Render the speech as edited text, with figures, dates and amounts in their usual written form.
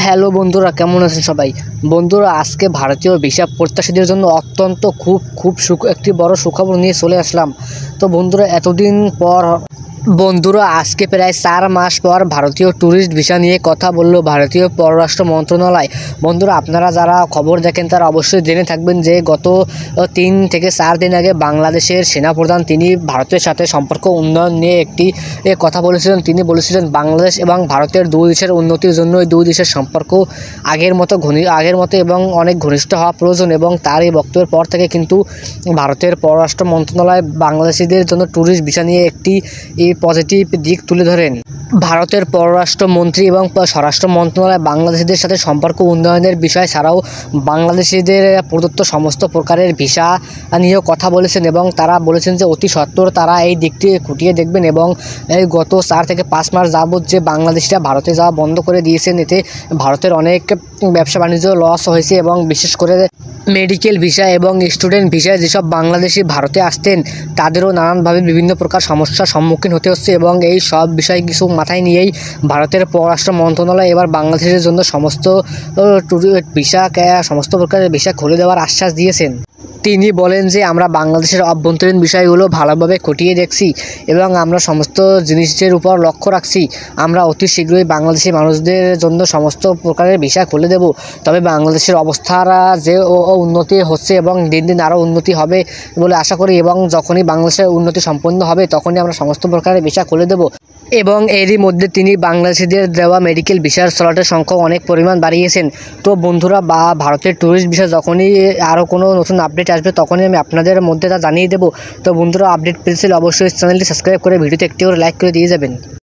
Hello বন্ধুরা, কেমন আছেন সবাই? বন্ধুরা, আজকে ভারতীয় ভিসা প্রত্যাশীদের জন্য অত্যন্ত খুব একটি বড় সুখবর নিয়ে চলে আসলাম। তো বন্ধুরা, এতদিন পর আজকে প্রায় 4 মাস পর ভারতীয় ট্যুরিস্ট ভিসা নিয়ে কথা বলল ভারতীয় পররাষ্ট্র মন্ত্রণালয়। বন্ধুরা, আপনারা যারা খবর দেখেন তারা অবশ্যই জেনে থাকবেন যে গত 3 থেকে 4 দিন আগে বাংলাদেশের সেনাপ্রধান তিনি ভারতের সাথে সম্পর্ক উন্নয়ন নিয়ে একটি কথা বলেছিলেন। তিনি বলেছিলেন বাংলাদেশ এবং ভারতের দুই দেশের উন্নতির জন্য এই দুই দেশের সম্পর্ক আগের মতো এবং অনেক ঘনিষ্ঠ হওয়া প্রয়োজন। এবং তার এই বক্তব্যের পর থেকে কিন্তু ভারতের পররাষ্ট্র মন্ত্রণালয় বাংলাদেশিদের জন্য ট্যুরিস্ট ভিসা নিয়ে একটি পজিটিভ দিক তুলে ধরেন। ভারতের পররাষ্ট্রমন্ত্রী এবং স্বরাষ্ট্র মন্ত্রণালয় বাংলাদেশিদের সাথে সম্পর্ক উন্নয়নের বিষয় ছাড়াও বাংলাদেশিদের প্রদত্ত সমস্ত প্রকারের ভিসা নিয়েও কথা বলেছেন এবং তারা বলেছেন যে অতি সত্বর তারা এই দিকটি খুঁটিয়ে দেখবেন। এবং এই গত 4 থেকে 5 মাস যাবৎ যে বাংলাদেশিরা ভারতে যাওয়া বন্ধ করে দিয়েছেন, এতে ভারতের অনেক ব্যবসা বাণিজ্য লস হয়েছে এবং বিশেষ করে মেডিকেল ভিসা এবং স্টুডেন্ট ভিসায় যেসব বাংলাদেশি ভারতে আসতেন তাদেরও নানানভাবে বিভিন্ন প্রকার সমস্যার সম্মুখীন হতে হচ্ছে। এবং এই সব বিষয় কিছু মাথায় নিয়েই ভারতের পররাষ্ট্র মন্ত্রণালয় এবার বাংলাদেশের জন্য সমস্ত প্রকারের ভিসা খুলে দেওয়ার আশ্বাস দিয়েছেন। তিনি বলেন যে আমরা বাংলাদেশের অভ্যন্তরীণ বিষয়গুলো ভালোভাবে খতিয়ে দেখছি এবং আমরা সমস্ত জিনিসের উপর লক্ষ্য রাখছি। আমরা অতি শীঘ্রই বাংলাদেশি মানুষদের জন্য সমস্ত প্রকারের ভিসা খুলে দেব। তবে বাংলাদেশের অবস্থার যে উন্নতি হচ্ছে এবং দিন দিন আরও উন্নতি হবে বলে আশা করি। এবং যখনই বাংলাদেশের উন্নতি সম্পন্ন হবে তখনই আমরা সমস্ত প্রকারের ভিসা খুলে দেব। এবং এরই মধ্যে তিনি বাংলাদেশিদের দেওয়া মেডিকেল ভিসার স্লটের সংখ্যা অনেক পরিমাণ বাড়িয়েছেন। তো বন্ধুরা, ভারতের ট্যুরিস্ট ভিসা যখনই আরও কোনো নতুন আপডেট আসবে তখনই আমি আপনাদের মধ্যে তা জানিয়ে দেবো। তো বন্ধুরা, আপডেট পেয়েছিল অবশ্যই চ্যানেলটি সাবস্ক্রাইব করে ভিডিওতে একটি করে লাইক করে দিয়ে যাবেন।